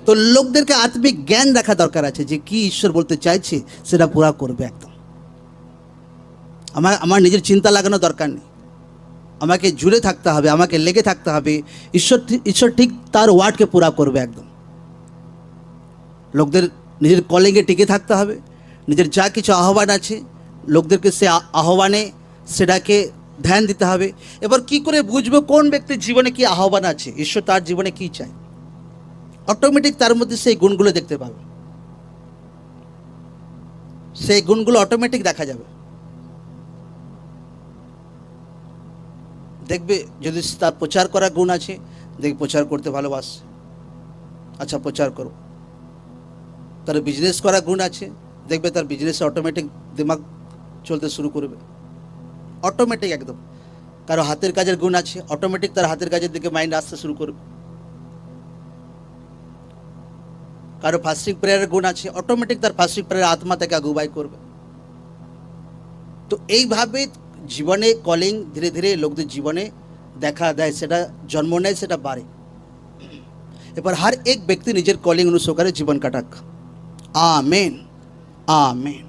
তো লোকদেরকে আত্মিক জ্ঞান রাখা দরকার আছে যে কি ঈশ্বর বলতে চাইছে সেটা পুরা করবে একদম। আমার নিজের চিন্তা লাগানো দরকার নেই, আমাকে জুড়ে থাকতে হবে, আমাকে লেগে থাকতে হবে। ঈশ্বর ঠিক তার ওয়ার্ডকে পুরা করবে একদম। লোকদের নিজের কলিংয়ে টিকে থাকতে হবে, নিজের যা কিছু আহ্বান আছে লোকদেরকে সে আহ্বানে সেটাকে ধ্যান দিতে হবে। এবার কি করে বুঝবো কোন ব্যক্তির জীবনে কি আহ্বান আছে, ঈশ্বর তার জীবনে কি চায়? অটোমেটিক তার মধ্যে সেই গুণগুলো দেখতে পাবে, সেই গুণগুলো অটোমেটিক দেখা যাবে। দেখবে যদি তার প্রচার করার গুণ আছে, দেখবে প্রচার করতে ভালোবাসে, আচ্ছা প্রচার করো। তার বিজনেস করার গুণ আছে, দেখবে তার বিজনেসে অটোমেটিক দিমাগ চলতে শুরু করবে, অটোমেটিক একদম। কারো হাতের কাজের গুণ আছে, অটোমেটিক তার হাতের কাজের দিকে মাইন্ড আসতে শুরু করবে। কারো ফাস্টিং প্রেয়ারের গুণ আছে, অটোমেটিক তার ফাস্টিং প্রেয়ার আত্মা থেকে আগুবাই করবে। তো এইভাবে জীবনে কলিং ধীরে ধীরে লোকদের জীবনে দেখা দেয়, সেটা জন্ম নেয়, সেটা বাড়ে। এবার हर एक व्यक्ति নিজের কলিং অনুসারে জীবন কাটাক। आमेन आमेन।